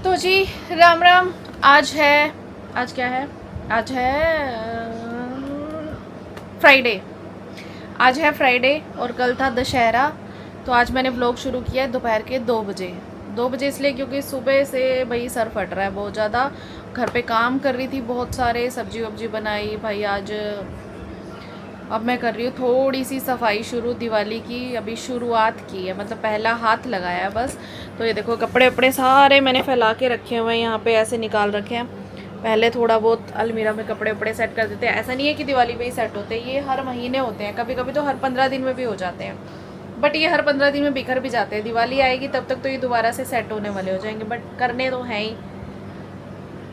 तो जी राम राम। आज है, आज क्या है, आज है फ्राइडे। आज है फ्राइडे और कल था दशहरा। तो आज मैंने व्लॉग शुरू किया है दोपहर के 2 बजे। 2 बजे इसलिए क्योंकि सुबह से भाई सर फट रहा है बहुत ज़्यादा। घर पे काम कर रही थी, बहुत सारे सब्जी वब्जी बनाई भाई आज। अब मैं कर रही हूँ थोड़ी सी सफाई शुरू, दिवाली की अभी शुरुआत की है, मतलब पहला हाथ लगाया है बस। तो ये देखो कपड़े वपड़े सारे मैंने फैला के रखे हुए हैं, यहाँ पे ऐसे निकाल रखे हैं। पहले थोड़ा बहुत अलमीरा में कपड़े वपड़े सेट कर देते हैं। ऐसा नहीं है कि दिवाली पे ही सेट होते हैं, ये हर महीने होते हैं, कभी कभी तो हर 15 दिन में भी हो जाते हैं। बट ये हर 15 दिन में बिखर भी जाते हैं। दिवाली आएगी तब तक तो ये दोबारा से सेट होने वाले हो जाएंगे, बट करने तो हैं ही।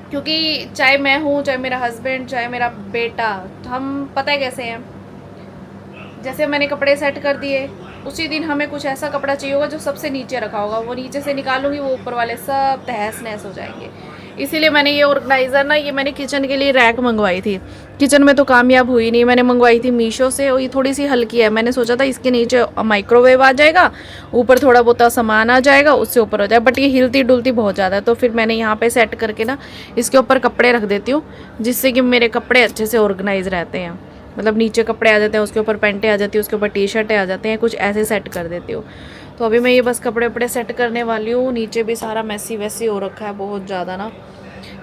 क्योंकि चाहे मैं हूँ, चाहे मेरा हस्बैंड, चाहे मेरा बेटा, हम पता है कैसे हैं, जैसे मैंने कपड़े सेट कर दिए उसी दिन हमें कुछ ऐसा कपड़ा चाहिए होगा जो सबसे नीचे रखा होगा, वो नीचे से निकालूंगी, वो ऊपर वाले सब तहस नहस हो जाएंगे। इसीलिए मैंने ये ऑर्गेनाइज़र ना, ये मैंने किचन के लिए रैक मंगवाई थी। किचन में तो कामयाब हुई नहीं, मैंने मंगवाई थी मीशो से और ये थोड़ी सी हल्की है। मैंने सोचा था इसके नीचे माइक्रोवेव आ जाएगा, ऊपर थोड़ा बहुत सामान आ जाएगा, उससे ऊपर हो जाए, बट ये हिलती डुलती बहुत ज़्यादा है। तो फिर मैंने यहाँ पे सेट करके ना इसके ऊपर कपड़े रख देती हूँ, जिससे कि मेरे कपड़े अच्छे से ऑर्गेनाइज रहते हैं। मतलब नीचे कपड़े आ जाते हैं, उसके ऊपर पैंटें आ जाती है, उसके ऊपर टी शर्टें आ जाते हैं, कुछ ऐसे सेट कर देती हूँ। तो अभी मैं ये बस कपड़े वपड़े सेट करने वाली हूँ। नीचे भी सारा मैसी वैसी हो रखा है बहुत ज़्यादा ना,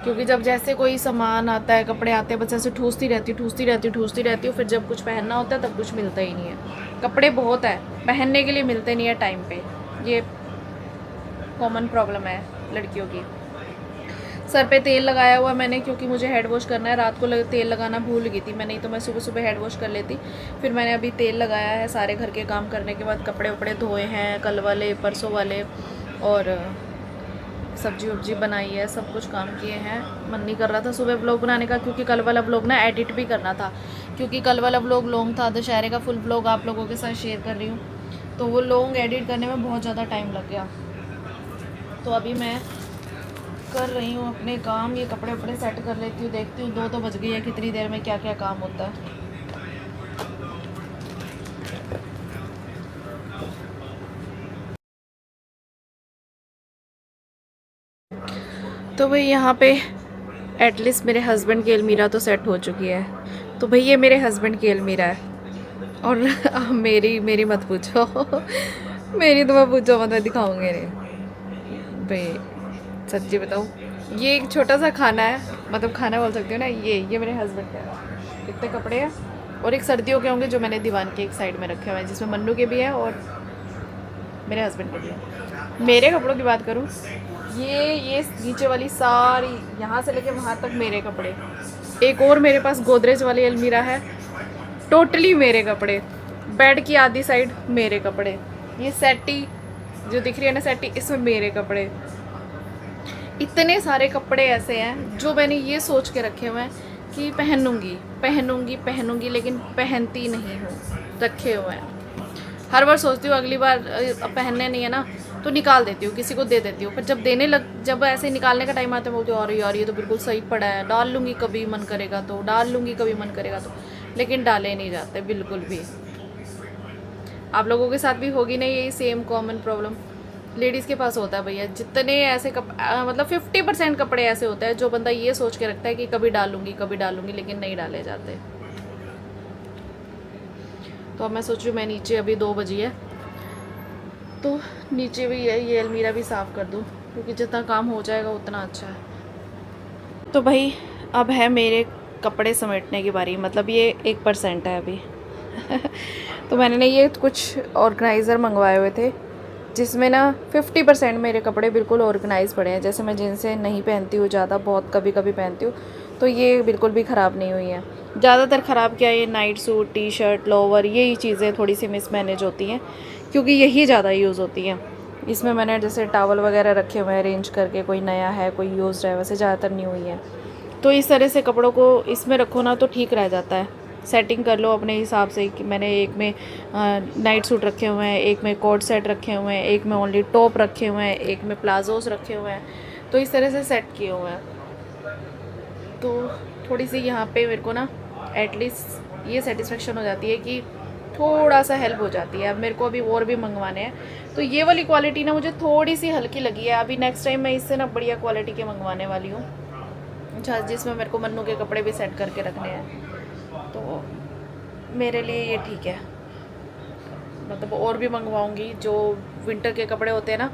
क्योंकि जब जैसे कोई सामान आता है, कपड़े आते हैं, बस ऐसे ठूसती रहती हूँ। फिर जब कुछ पहनना होता है तब कुछ मिलता ही नहीं है। कपड़े बहुत है, पहनने के लिए मिलते नहीं है टाइम पे। ये कॉमन प्रॉब्लम है लड़कियों की। सर पे तेल लगाया हुआ मैंने, क्योंकि मुझे हेड वॉश करना है। रात को तेल लगाना भूल गई थी मैं, नहीं तो मैं सुबह सुबह हेड वॉश कर लेती। फिर मैंने अभी तेल लगाया है। सारे घर के काम करने के बाद कपड़े वपड़े धोए हैं, कल वाले परसों वाले, और सब्जी वब्जी बनाई है, सब कुछ काम किए हैं। मन नहीं कर रहा था सुबह व्लॉग बनाने का, क्योंकि कल वाला व्लॉग ना एडिट भी करना था, क्योंकि कल वाला व्लॉग लॉन्ग था। दशहरे का फुल व्लॉग आप लोगों के साथ शेयर कर रही हूँ, तो वो लॉन्ग एडिट करने में बहुत ज़्यादा टाइम लग गया। तो अभी मैं कर रही हूँ अपने काम, ये कपड़े वपड़े सेट कर लेती हूँ, देखती हूँ 2 तो बज गई है, कितनी देर में क्या क्या काम होता है। तो भाई यहाँ पे एटलीस्ट मेरे हस्बैंड की अलमीरा तो सेट हो चुकी है। तो भाई ये मेरे हस्बैंड की अलमीरा है, और मेरी मेरी मत पूछो मेरी तो मैं पूछो मत, मैं दिखाऊंगी नहीं भाई। सच्ची बताऊँ, ये एक छोटा सा खाना है, मतलब खाना बोल सकती हूँ ना। ये मेरे हस्बैंड का है। इतने कपड़े हैं, और एक सर्दियों के होंगे जो मैंने दीवान के एक साइड में रखे हुए हैं, जिसमें मन्नू के भी हैं और मेरे हस्बैंड के भी हैं। मेरे कपड़ों की बात करूँ, ये नीचे वाली सारी, यहाँ से लेके वहाँ तक मेरे कपड़े। एक और मेरे पास गोदरेज वाली अलमीरा है, टोटली मेरे कपड़े। बेड की आधी साइड मेरे कपड़े। ये सेटी जो दिख रही है ना, सेटी, इसमें मेरे कपड़े। इतने सारे कपड़े ऐसे हैं जो मैंने ये सोच के रखे हुए हैं कि पहनूंगी पहनूंगी पहनूंगी, लेकिन पहनती नहीं हूँ, रखे हुए हैं। हर बार सोचती हूँ अगली बार अब पहनने नहीं है ना, तो निकाल देती हूँ, किसी को दे देती हूँ। पर जब ऐसे निकालने का टाइम आता है, बोलती हूँ अरे यार ये तो बिल्कुल सही पड़ा है, डाल लूँगी कभी मन करेगा तो, डाल लूँगी कभी मन करेगा तो, लेकिन डाले नहीं जाते बिल्कुल भी। आप लोगों के साथ भी होगी ना यही सेम कॉमन प्रॉब्लम? लेडीज़ के पास होता है भैया, जितने ऐसे मतलब 50% कपड़े ऐसे होते हैं जो बंदा ये सोच के रखता है कि कभी डालूंगी, लेकिन नहीं डाले जाते। तो अब मैं सोच रही हूँ, मैं नीचे अभी 2 बजी है, तो नीचे भी ये अलमीरा भी साफ़ कर दूँ, क्योंकि जितना काम हो जाएगा उतना अच्छा है। तो भाई अब है मेरे कपड़े समेटने की बारी, मतलब ये 1% है अभी तो मैंने ना ये कुछ ऑर्गेनाइज़र मंगवाए हुए थे, जिसमें ना 50% मेरे कपड़े बिल्कुल ऑर्गेनाइज पड़े हैं। जैसे मैं जिनसे नहीं पहनती हूँ ज़्यादा, बहुत कभी कभी पहनती हूँ, तो ये बिल्कुल भी ख़राब नहीं हुई हैं। ज़्यादातर ख़राब क्या है, ये night suit, T shirt, lower, यही चीज़ें थोड़ी सी मिसमैनेज होती हैं, क्योंकि यही ज़्यादा यूज़ होती हैं। इसमें मैंने जैसे टावल वगैरह रखे हुए हैं अरेंज करके, कोई नया है कोई यूज़ है, वैसे ज़्यादातर नहीं हुई है। तो इस तरह से कपड़ों को इसमें रखो ना तो ठीक रह जाता है। सेटिंग कर लो अपने हिसाब से, कि मैंने एक में नाइट सूट रखे हुए हैं, एक में कोट सेट रखे हुए हैं, एक में ओनली टॉप रखे हुए हैं, एक में प्लाजोस रखे हुए हैं, तो इस तरह से सेट किए हुए हैं। तो थोड़ी सी यहाँ पे मेरे को ना एटलीस्ट ये सेटिस्फेक्शन हो जाती है कि थोड़ा सा हेल्प हो जाती है। अब मेरे को अभी और भी मंगवाने हैं, तो ये वाली क्वालिटी ना मुझे थोड़ी सी हल्की लगी है। अभी नेक्स्ट टाइम मैं इससे ना बढ़िया क्वालिटी के मंगवाने वाली हूँ, अच्छा, जिसमें मेरे को मन्नू के कपड़े भी सेट करके रखने हैं, तो मेरे लिए ये ठीक है। मतलब और भी मंगवाऊंगी, जो विंटर के कपड़े होते हैं ना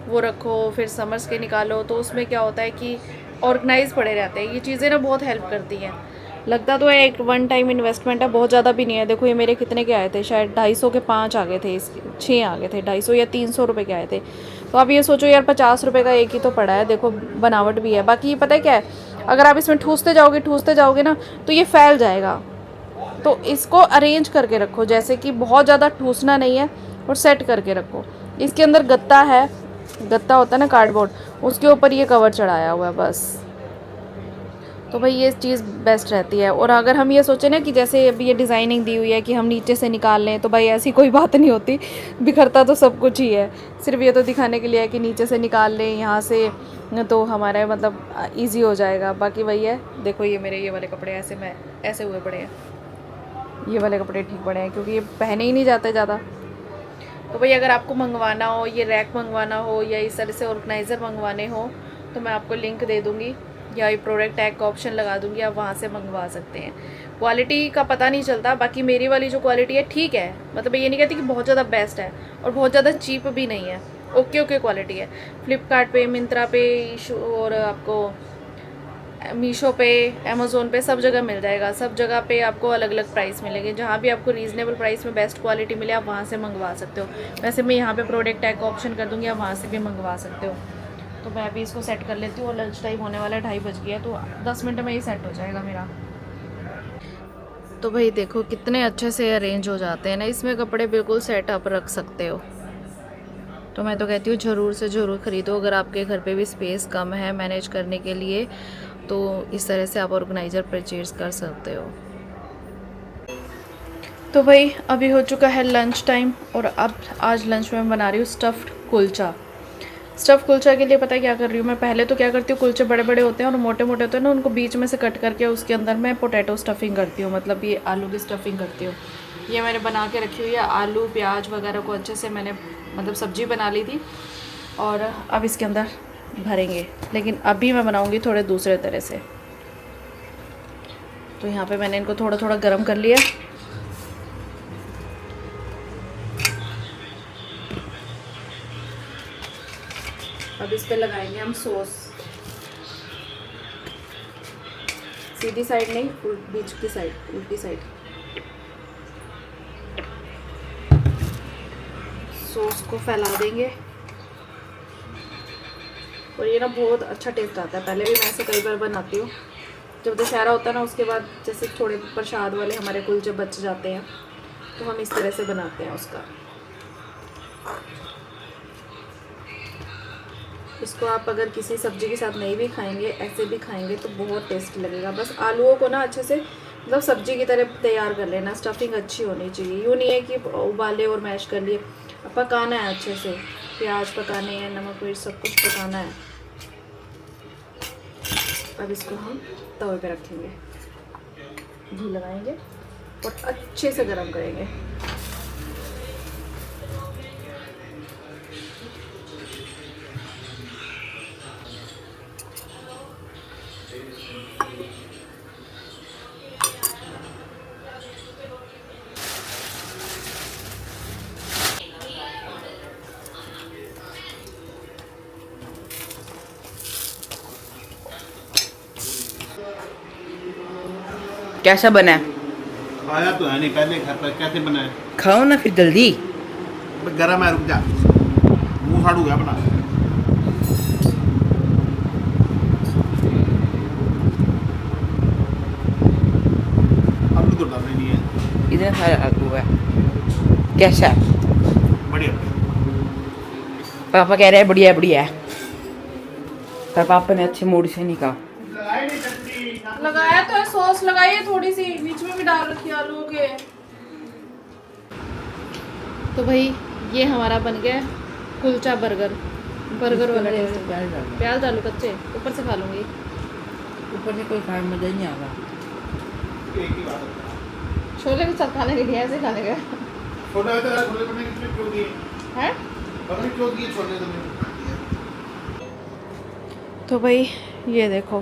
वो रखो, फिर समर्स के निकालो, तो उसमें क्या होता है कि ऑर्गेनाइज पड़े रहते हैं। ये चीज़ें ना बहुत हेल्प करती हैं। लगता तो है एक वन टाइम इन्वेस्टमेंट है, बहुत ज़्यादा भी नहीं है। देखो ये मेरे कितने के आए थे, शायद 250 के 5 आ गए थे, इसके 6 आ गए थे, 250 या 300 रुपये के आए थे। तो आप ये सोचो यार, 50 रुपये का एक ही तो पड़ा है। देखो बनावट भी है। बाकी ये पता है क्या है, अगर आप इसमें ठूसते जाओगे ना तो ये फैल जाएगा। तो इसको अरेंज करके रखो, जैसे कि बहुत ज़्यादा ठूसना नहीं है, और सेट करके रखो। इसके अंदर गत्ता है, गत्ता होता है ना कार्डबोर्ड, उसके ऊपर ये कवर चढ़ाया हुआ है बस। तो भाई ये चीज़ बेस्ट रहती है। और अगर हम ये सोचें ना कि जैसे अभी ये डिज़ाइनिंग दी हुई है कि हम नीचे से निकाल लें, तो भाई ऐसी कोई बात नहीं होती। बिखरता तो सब कुछ ही है, सिर्फ ये तो दिखाने के लिए है कि नीचे से निकाल लें यहाँ से, तो हमारा मतलब ईजी हो जाएगा। बाकी वही है। देखो ये मेरे ये वाले कपड़े ऐसे हुए पड़े हैं, ये वाले कपड़े ठीक पड़े हैं क्योंकि ये पहने ही नहीं जाते ज़्यादा। तो भाई अगर आपको मंगवाना हो, ये रैक मंगवाना हो या इस तरह से ऑर्गेनाइज़र मंगवाने हो, तो मैं आपको लिंक दे दूँगी या ये प्रोडक्ट टैग का ऑप्शन लगा दूँगी, आप वहाँ से मंगवा सकते हैं। क्वालिटी का पता नहीं चलता। बाकी मेरी वाली जो क्वालिटी है ठीक है, मतलब ये नहीं कहती कि बहुत ज़्यादा बेस्ट है और बहुत ज़्यादा चीप भी नहीं है, ओके क्वालिटी है। फ्लिपकार्ट पे, मिंत्रा पे और आपको मीशो पे, अमेज़ोन पे सब जगह मिल जाएगा। सब जगह पे आपको अलग अलग प्राइस मिलेंगे। जहाँ भी आपको रीज़नेबल प्राइस में बेस्ट क्वालिटी मिले, आप वहाँ से मंगवा सकते हो। वैसे मैं यहाँ पे प्रोडक्ट टैग का ऑप्शन कर दूँगी, आप वहाँ से भी मंगवा सकते हो। तो मैं अभी इसको सेट कर लेती हूँ, और लंच टाइम होने वाला है, 2:30 बज गया है, तो 10 मिनट में ही सेट हो जाएगा मेरा। तो भाई देखो कितने अच्छे से अरेंज हो जाते हैं ना, इसमें कपड़े बिल्कुल सेटअप रख सकते हो। तो मैं तो कहती हूँ ज़रूर से ज़रूर ख़रीदो। अगर आपके घर पे भी स्पेस कम है मैनेज करने के लिए, तो इस तरह से आप ऑर्गेनाइज़र परचेज कर सकते हो। तो भाई अभी हो चुका है लंच टाइम, और अब आज लंच में मैं बना रही हूँ स्टफ़्ड कुलचा। स्टफ़ कुलचा के लिए पता है क्या कर रही हूँ मैं, पहले तो क्या करती हूँ, कुलचे बड़े बड़े होते हैं और मोटे मोटे होते हैं ना, उनको बीच में से कट करके उसके अंदर मैं पोटैटो स्टफिंग करती हूँ, मतलब ये आलू की स्टफिंग करती हूँ। ये मैंने बना के रखी हुई है, आलू प्याज वगैरह को अच्छे से मैंने मतलब सब्जी बना ली थी, और अब इसके अंदर भरेंगे। लेकिन अभी मैं बनाऊँगी थोड़े दूसरे तरह से। तो यहाँ पर मैंने इनको थोड़ा थोड़ा गर्म कर लिया। अब इस पे लगाएंगे हम सॉस, सीधी साइड नहीं, बीच की साइड, उल्टी साइड। सॉस को फैला देंगे, और ये ना बहुत अच्छा टेस्ट आता है। पहले भी मैं ऐसे कई बार बनाती हूँ, जब दशहरा होता है ना, उसके बाद जैसे थोड़े प्रसाद वाले हमारे कुलचे बच जाते हैं, तो हम इस तरह से बनाते हैं उसका। इसको आप अगर किसी सब्ज़ी के साथ नहीं भी खाएंगे, ऐसे भी खाएंगे तो बहुत टेस्टी लगेगा। बस आलूओं को ना अच्छे से मतलब सब्ज़ी की तरह तैयार कर लेना, स्टफिंग अच्छी होनी चाहिए। यूँ नहीं है कि उबाले और मैश कर लिए, पकाना है अच्छे से, प्याज पकाने हैं, नमक मिर्च सब कुछ पकाना है। अब इसको हम तवे पे रखेंगे, घी लगाएंगे और अच्छे से गर्म करेंगे। कैसा बना है? खाया तो है नहीं, पहले खाता कैसे बनाया? खाओ ना फिर जल्दी। गरम है, रुक जा, मुंह साड़ू गया बना। आलू तो डालने नहीं है, इतना सारा आलू है। कैसा है? बढ़िया। पापा कह रहे हैं बढ़िया बढ़िया है, पर पापा ने अच्छे मूड से नहीं कहा। लगाया तो है, सॉस लगाई है थोड़ी सी, बीच में भी डाल रखी है आलू के। तो भाई ये हमारा बन गया कुलचा बर्गर वाला टेस्ट। प्याज डालू कच्चे, ऊपर से खा लूँगी। ऊपर से कोई खाने में मजा नहीं आएगा। एक ही बात है। छोले के साथ खाने के लिए ऐसे खाने का। छोटा है तो यार छोटे पड़ने की क्यों दिए? हैं? पता नहीं क्यों दिए छोटे तुम्हें। तो भाई ये देखो,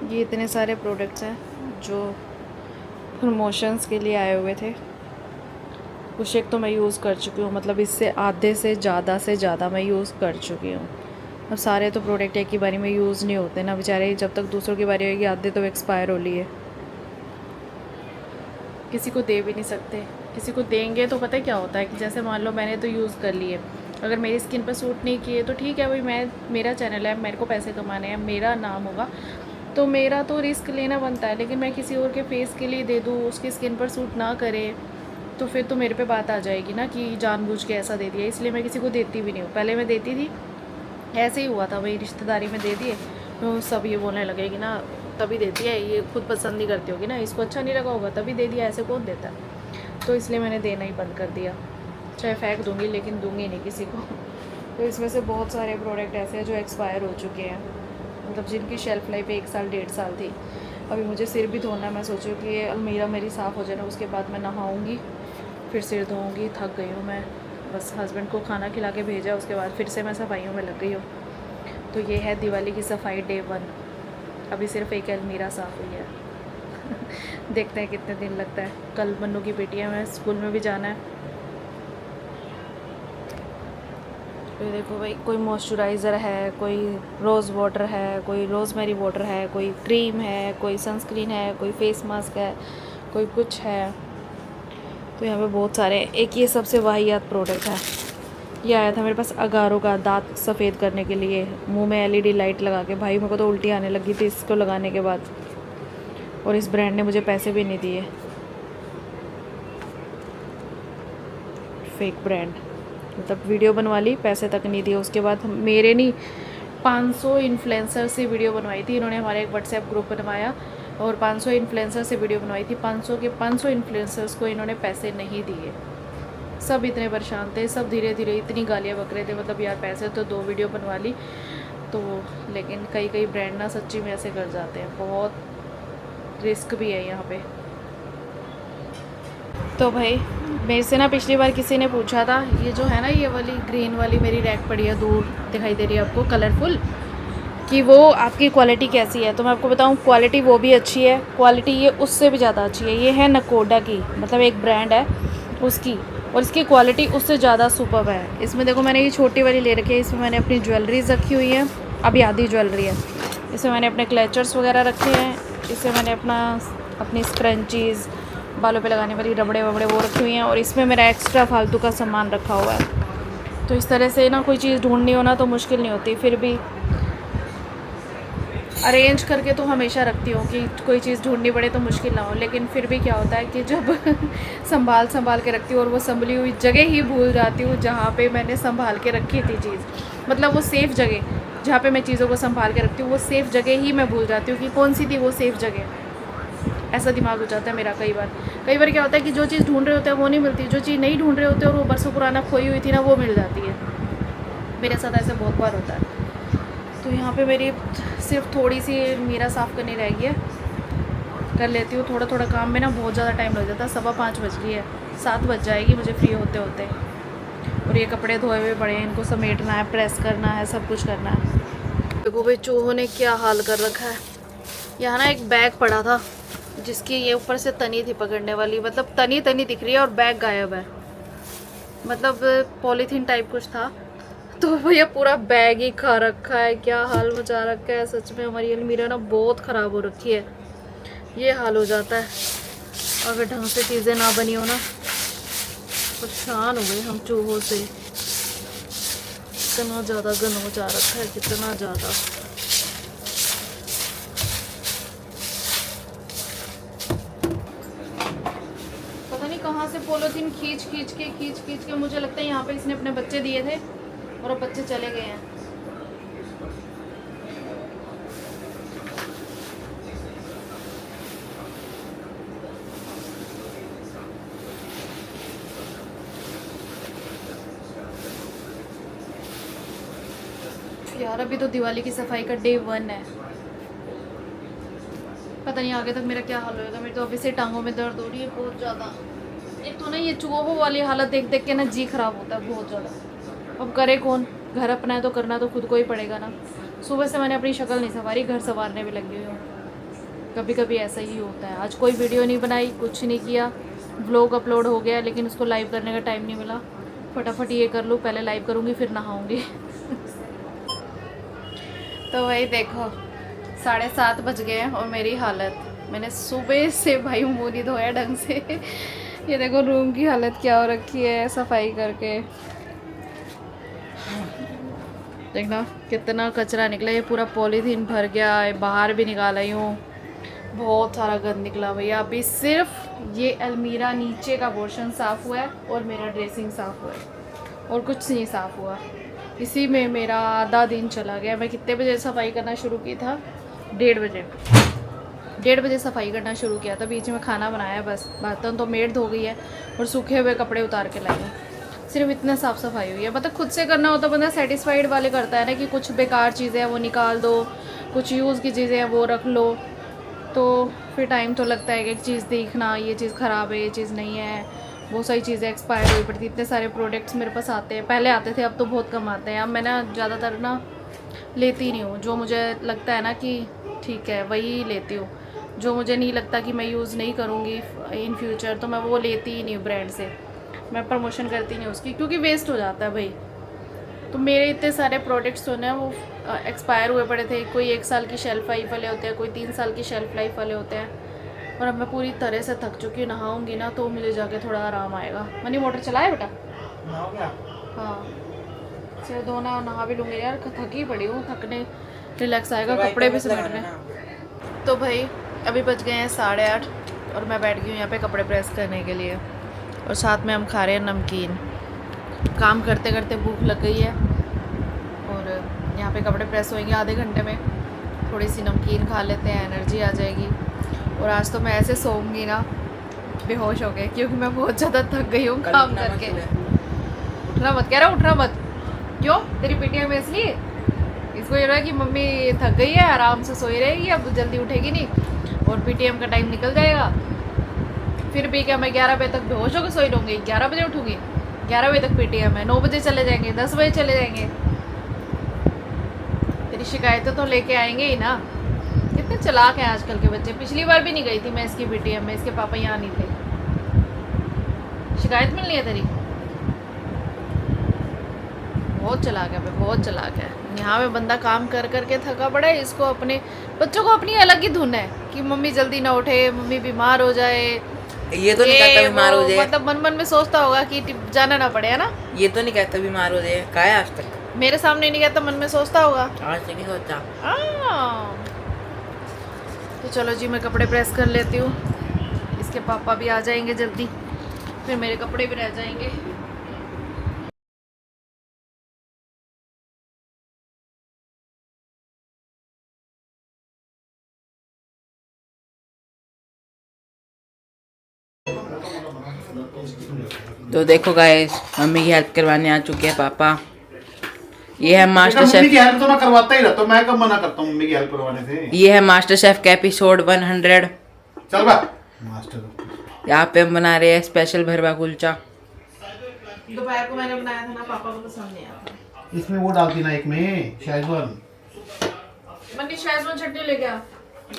ये इतने सारे प्रोडक्ट्स हैं जो प्रमोशंस के लिए आए हुए थे। कुछ एक तो मैं यूज़ कर चुकी हूँ, मतलब इससे आधे से ज़्यादा मैं यूज़ कर चुकी हूँ। अब सारे तो प्रोडक्ट एक ही बारी में यूज़ नहीं होते ना बेचारे, जब तक दूसरों की बारी होगी आधे तो एक्सपायर हो लिए। किसी को दे भी नहीं सकते, किसी को देंगे तो पता है क्या होता है कि जैसे मान लो मैंने तो यूज़ कर लिए, अगर मेरी स्किन पर सूट नहीं किए तो ठीक है भाई, मेरा चैनल है, मेरे को पैसे कमाने हैं, मेरा नाम होगा तो मेरा तो रिस्क लेना बनता है। लेकिन मैं किसी और के फेस के लिए दे दूँ, उसकी स्किन पर सूट ना करे तो फिर तो मेरे पे बात आ जाएगी ना कि जानबूझ के ऐसा दे दिया। इसलिए मैं किसी को देती भी नहीं हूँ। पहले मैं देती थी, ऐसे ही हुआ था भाई, रिश्तेदारी में दे दिए तो सब ये बोलने लगेगी ना तभी देती है, ये खुद पसंद नहीं करती होगी ना, इसको अच्छा नहीं लगा होगा तभी दे दिया, ऐसे कौन देता है। तो इसलिए मैंने देना ही बंद कर दिया। चाहे फेंक दूँगी लेकिन दूँगी नहीं किसी को। तो इसमें से बहुत सारे प्रोडक्ट ऐसे हैं जो एक्सपायर हो चुके हैं, मतलब जिनकी शेल्फ़ लाइफ 1 साल 1.5 साल थी। अभी मुझे सिर भी धोना है, मैं सोचूँ कि ये अलमीरा मेरी साफ़ हो जाए ना, उसके बाद मैं नहाऊँगी फिर सिर धोऊँगी। थक गई हूँ मैं, बस हस्बैंड को खाना खिला के भेजा, उसके बाद फिर से मैं सफाइयों में लग गई हूँ। तो ये है दिवाली की सफाई डे 1। अभी सिर्फ एक अलमीरा साफ़ हुई है। देखते हैं कितने दिन लगता है। कल मन्नू की बेटी है, मैं स्कूल में भी जाना है। तो देखो भाई, कोई मॉइस्चराइज़र है, कोई रोज़ वाटर है, कोई रोज़मेरी वाटर है, कोई क्रीम है, कोई सनस्क्रीन है, कोई फेस मास्क है, कोई कुछ है। तो यहाँ पे बहुत सारे। एक ये सबसे वाहियात प्रोडक्ट है, ये आया था मेरे पास अगारो का, दांत सफ़ेद करने के लिए, मुंह में एलईडी लाइट लगा के। भाई मेरे को तो उल्टी आने लगी थी इसको लगाने के बाद, और इस ब्रांड ने मुझे पैसे भी नहीं दिए। फेक ब्रांड, मतलब वीडियो बनवा ली, पैसे तक नहीं दिए। उसके बाद मेरे नहीं 500 इन्फ्लुएंसर से वीडियो बनवाई थी इन्होंने, हमारे एक व्हाट्सएप ग्रुप बनवाया और 500 इन्फ्लुएंसर से वीडियो बनवाई थी। 500 के 500 इन्फ्लुएंसर्स को इन्होंने पैसे नहीं दिए। सब इतने परेशान थे, सब धीरे धीरे इतनी गालियाँ बक रहे थे, मतलब यार पैसे तो 2 वीडियो बनवा ली तो। लेकिन कई ब्रांड ना सच्ची में ऐसे कर जाते हैं, बहुत रिस्क भी है यहाँ पे। तो भाई मेरे से ना पिछली बार किसी ने पूछा था, ये जो है ना ये वाली ग्रीन वाली मेरी रैक पड़ी है, दूर दिखाई दे रही है आपको कलरफुल, कि वो आपकी क्वालिटी कैसी है। तो मैं आपको बताऊँ, क्वालिटी वो भी अच्छी है, क्वालिटी ये उससे भी ज़्यादा अच्छी है। ये है नकोडा की, मतलब एक ब्रांड है उसकी, और इसकी क्वालिटी उससे ज़्यादा सुपर्ब है। इसमें देखो मैंने ये छोटी वाली ले रखी है, इसमें मैंने अपनी ज्वेलरीज रखी हुई है, अभी आधी ज्वेलरी है। इसमें मैंने अपने क्लचर्स वगैरह रखे हैं, इसमें मैंने अपनी स्क्रंचीज़, बालों पे लगाने वाली रबड़े वबड़े वो रखी हुई हैं, और इसमें मेरा एक्स्ट्रा फालतू का सामान रखा हुआ है। तो इस तरह से ना कोई चीज़ ढूंढनी हो ना तो मुश्किल नहीं होती, फिर भी अरेंज करके तो हमेशा रखती हूँ कि कोई चीज़ ढूंढनी पड़े तो मुश्किल ना हो। लेकिन फिर भी क्या होता है कि जब संभाल के रखती हूँ और वो संभली हुई जगह ही भूल जाती हूँ जहाँ पे मैंने संभाल के रखी थी चीज़, मतलब वो सेफ़ जगह जहाँ पे मैं चीज़ों को संभाल के रखती हूँ, वो सेफ़ जगह ही मैं भूल जाती हूँ कि कौन सी थी वो सेफ़ जगह। ऐसा दिमाग हो जाता है मेरा कई बार क्या होता है कि जो चीज़ ढूंढ रहे होते हैं वो नहीं मिलती, जो चीज़ नहीं ढूंढ रहे होते और वो बरसों पुराना खोई हुई थी ना, वो मिल जाती है। मेरे साथ ऐसे बहुत बार होता है। तो यहाँ पे मेरी सिर्फ थोड़ी सी मीरा साफ़ करनी रह गई है, कर लेती हूँ। थोड़ा काम में ना बहुत ज़्यादा टाइम लग जाता है। 5:15 बज गई है, 7 बज जाएगी मुझे फ्री होते होते। और ये कपड़े धोए हुए पड़े हैं, इनको समेटना है, प्रेस करना है, सब कुछ करना है। देखो भाई चूहों ने क्या हाल कर रखा है। यहाँ ना एक बैग पड़ा था जिसकी ये ऊपर से तनी थी पकड़ने वाली, मतलब तनी दिख रही है और बैग गायब है, मतलब पॉलीथीन टाइप कुछ था। तो भैया पूरा बैग ही खा रखा है, क्या हाल मचा रखा है। सच में हमारी अलमीरा ना बहुत ख़राब हो रखी है, ये हाल हो जाता है अगर ढंग से चीज़ें ना बनी हो ना। परेशान हो गए हम चूहों से, कितना ज़्यादा गंद मचा रखा है, कितना ज़्यादा। पता नहीं कहाँ से पॉलीथीन खींच के मुझे लगता है यहाँ पे इसने अपने बच्चे दिए थे और अब बच्चे चले गए हैं। यार अभी तो दिवाली की सफाई का डे 1 है, पता नहीं आगे तक मेरा क्या हाल होएगा। मेरी तो अभी से टांगों में दर्द हो रही है बहुत ज़्यादा। एक तो ना ये चूहों वाली हालत देख देख के ना जी खराब होता है बहुत ज़्यादा। अब करे कौन, घर अपना है तो करना तो खुद को ही पड़ेगा ना। सुबह से मैंने अपनी शक्ल नहीं संवारी, घर संवारने भी लगी हुई हूँ। कभी कभी ऐसा ही होता है। आज कोई वीडियो नहीं बनाई, कुछ नहीं किया, व्लॉग अपलोड हो गया लेकिन उसको लाइव करने का टाइम नहीं मिला। फटाफट ये कर लूँ, पहले लाइव करूँगी फिर नहाऊँगी। तो वही देखो 7:30 बज गए हैं और मेरी हालत, मैंने सुबह से भाई मुँह नहीं धोया ढंग से। ये देखो रूम की हालत क्या हो रखी है सफाई करके। देखना कितना कचरा निकला, ये पूरा पॉलीथीन भर गया है, बाहर भी निकाला ही हूँ, बहुत सारा गंद निकला भैया। अभी सिर्फ ये अलमीरा नीचे का पोर्शन साफ़ हुआ है और मेरा ड्रेसिंग साफ़ हुआ है और कुछ नहीं साफ़ हुआ। इसी में मेरा आधा दिन चला गया। मैं कितने बजे सफाई करना शुरू की था? 1:30 बजे सफाई करना शुरू किया था। बीच में खाना बनाया, बस बर्तन तो मेड धो गई है और सूखे हुए कपड़े उतार के लाई हूँ। सिर्फ इतना साफ़ सफाई हुई है। मतलब खुद से करना होता बंदा सेटिस्फाइड वाले करता है ना, कि कुछ बेकार चीज़ें हैं वो निकाल दो, कुछ यूज़ की चीज़ें हैं वो रख लो, तो फिर टाइम तो लगता है कि एक चीज़ देखना, ये चीज़ ख़राब है, ये चीज़ नहीं है। बहुत सारी चीज़ें एक्सपायर हुई पड़ती, इतने सारे प्रोडक्ट्स मेरे पास आते हैं। पहले आते थे, अब तो बहुत कम आते हैं। अब मैं ना ज़्यादातर ना लेती नहीं हूँ। जो मुझे लगता है ना कि ठीक है वही लेती हूँ। जो मुझे नहीं लगता कि मैं यूज़ नहीं करूँगी इन फ्यूचर तो मैं वो लेती ही नहीं हूँ ब्रांड से। मैं प्रमोशन करती नहीं उसकी, क्योंकि वेस्ट हो जाता है भाई। तो मेरे इतने सारे प्रोडक्ट्स जो ना वो एक्सपायर हुए पड़े थे। कोई 1 साल की शेल्फ़ लाइफ वाले होते हैं, कोई 3 साल की शेल्फ़ लाइफ वाले होते हैं। और अब मैं पूरी तरह से थक चुकी हूँ। नहाऊंगी ना तो मुझे जाके थोड़ा आराम आएगा। मनी मोटर चलाए बेटा? हाँ सिर धोना, नहा भी लूँगी यार, थकी पड़ी हूँ, थकने रिलैक्स आएगा, कपड़े भी समेट रहे हैं। तो भाई अभी बज गए हैं 8:30 और मैं बैठ गई हूँ यहाँ पे कपड़े प्रेस करने के लिए और साथ में हम खा रहे हैं नमकीन। काम करते करते भूख लग गई है और यहाँ पे कपड़े प्रेस होंगे आधे घंटे में। थोड़ी सी नमकीन खा लेते हैं, एनर्जी आ जाएगी। और आज तो मैं ऐसे सोऊंगी ना बेहोश हो गए, क्योंकि मैं बहुत ज़्यादा थक गई हूँ काम करके। उठना मत, कह रहा उठना मत। क्यों? तेरी पीटीएम में इसलिए इसको ये रहा कि मम्मी थक गई है, आराम से सोई रहेगी, अब जल्दी उठेगी नहीं और पीटीएम का टाइम निकल जाएगा। फिर भी क्या मैं 11 बजे तक बेहोश होकर सोई रहूँगी? 11 बजे उठूँगी? 11 बजे तक पीटीएम है, 9 बजे चले जाएंगे, 10 बजे चले जाएंगे। तेरी शिकायतें तो लेके आएंगे ही ना। कितने चालाक हैं आजकल के बच्चे। पिछली बार भी नहीं गई थी मैं इसकी पीटीएम में, इसके पापा यहाँ नहीं थे। शिकायत मिलनी है तेरी? बहुत चालाक है, बहुत चालाक है। यहाँ पे बंदा काम कर करके थका पड़ा है, इसको अपने बच्चों को अपनी अलग ही धुन है कि मम्मी जल्दी ना उठे, मम्मी बीमार हो जाए। ये तो नहीं कहता बीमार हो जाए, मतलब मन मन में सोचता होगा कि जाना ना पड़े, है ना? ये तो नहीं कहता बीमार हो जाए, कहा है आज तक? मेरे सामने नहीं कहता, मन में सोचता होगा। आज तक नहीं सोचा। तो चलो जी मैं कपड़े प्रेस कर लेती हूँ, इसके पापा भी आ जाएंगे जल्दी, फिर मेरे कपड़े भी रह जाएंगे। तो देखो गाइस, मम्मी की हेल्प करवाने आ चुके हैं पापा। ये है मास्टर मम्मी शेफ। की हेल्प तो मैं करवाता ही रहता हूँ, मैं कब मना करता हूँ मम्मी की हेल्प करवाने से। ये है मास्टर शेफ का एपिसोड 100। चल बा मास्टर। यहाँ पे हम बना रहे हैं स्पेशल भरवा कुलचा। दोपहर को मैंने बनाया था ना, पापा को पसंद नहीं आया। इसमें वो डालती ना एक में शेजवान। मम्मी शेजवान चटनी लेके आ।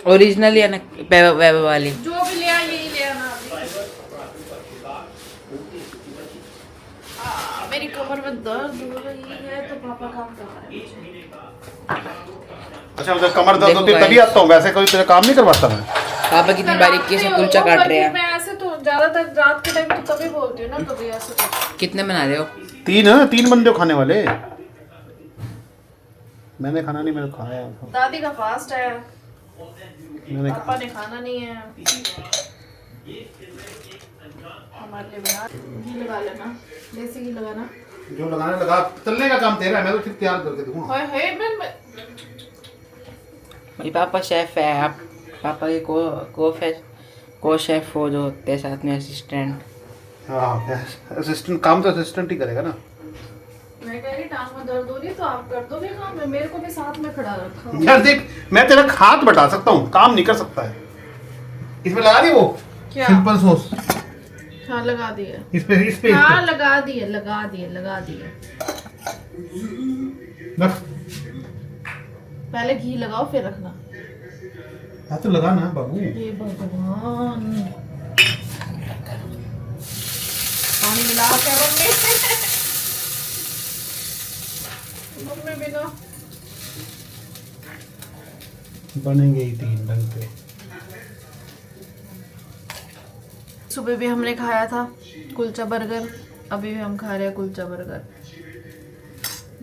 ओरिजिनल या ना वेब वाली? जो भी ले आ यही ले आना। मेरी कमर में दर्द हो रही है तो पापा काम कर रहे हैं। अच्छा मतलब कमर दर्द होती है तभी आता हूँ, वैसे कोई तेरा काम नहीं करवाता मैं। पापा कितनी बारीकी से कुलचा काट रहे हैं। मैं ऐसे तो ज्यादातर रात के टाइम तो तभी बोलती हूँ ना, कभी ऐसे तो। कितने बना रहे हो? 3 बंदे खाने वाले। मैंने खाना नहीं, मैंने खाया। दादी का फास्ट है, मैंने पापा ने खाना नहीं है। हमारे लिए बना घी लगा लेना, देसी घी लगाना। जो लगाने लगा, चलने का काम तेरा है, मैं तो सिर्फ तैयार करके दूंगा। हाय हाय मैं मेरे पापा शेफ है, आप पापा के को शेफ हो जो होते हैं, साथ में असिस्टेंट। हाँ असिस्टेंट, काम तो असिस्टेंट ही करेगा ना। मैं कह रही टांग में दर्द हो रही तो आप कर दोगे काम, मेरे को भी साथ में खड़ा रखा। यार देख, मैं तेरा हाथ बटा सकता हूँ, काम नहीं कर सकता है। इसमें लगा दी वो क्या? Simple sauce. हाँ लगा दिए, इस पे हाँ लगा दिए लगा दिए लगा दिए। रख। पहले घी लगाओ फिर रखना। हाँ तो लगा ना बाबू। हे भगवान, पानी मिला क्या मम्मी? मम्मी बिना बनेंगे ही 3 ढंग के। सुबह भी हमने खाया था कुलचा बर्गर, अभी भी हम खा रहे हैं कुलचा बर्गर।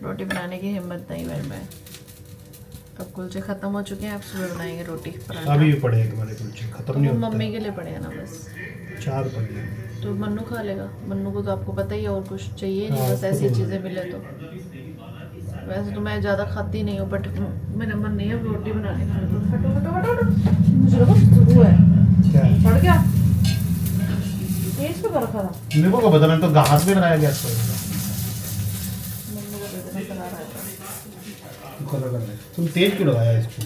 रोटी बनाने की हिम्मत नहीं मेरे में। अब कुलचे खत्म हो चुके हैं, अब सुबह बनाएंगे रोटी पराठा। अभी भी पड़े हैं तुम्हारे कुलचे, खत्म नहीं वो होता। मम्मी के लिए पड़े हैं ना बस। 4 पड़े हैं। तो मन्नू खा लेगा, मन्नू को तो आपको पता ही है और कुछ चाहिए नहीं, हाँ, बस ऐसी उसको तो- चीज़ें मिले तो। वैसे तो मैं ज़्यादा खाती नहीं हूँ, बट मेरा मन नहीं है रोटी बनाने का। हटो हटो हटो हटो, मुझे लगा वो है क्या है? पड़ गया, तेज पे रखा था। मेरे को क्या पता, मैंने तो हाथ में लगाया गैस पर। मम्मी को दे देना, चला रहा था। कलर कर रहे। तुम तेज क्यों लगाया इसको?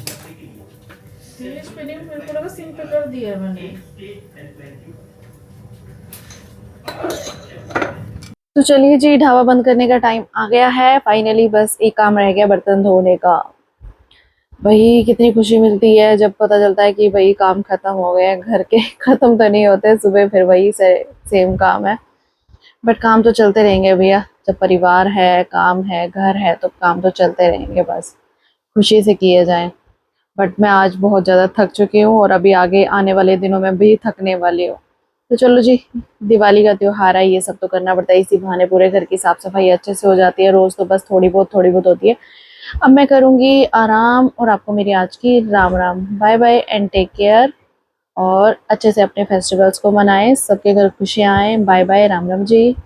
तेज पे नहीं, मेरे को लगा सिम पे कर दिया है मैंने। तो चलिए जी, ढाबा बंद करने का टाइम आ गया है फाइनली। बस एक काम रह गया, बर्तन धोने का। भाई कितनी खुशी मिलती है जब पता चलता है कि भाई काम खत्म हो गया है। घर के खत्म तो नहीं होते, सुबह फिर वही से सेम काम है, बट काम तो चलते रहेंगे भैया। जब परिवार है, काम है, घर है, तो काम तो चलते रहेंगे, बस खुशी से किए जाएं। बट मैं आज बहुत ज़्यादा थक चुकी हूँ और अभी आगे आने वाले दिनों में भी थकने वाली हूँ। तो चलो जी, दिवाली का त्योहार है, ये सब तो करना पड़ता है। इसी बहाने पूरे घर की साफ सफाई अच्छे से हो जाती है। रोज़ तो बस थोड़ी बहुत होती है। अब मैं करूँगी आराम, और आपको मेरी आज की Ram Ram, bye bye and take care. और अच्छे से अपने फेस्टिवल्स को मनाएं, सबके घर खुशियाँ आएँ। Bye bye, Ram Ram ji.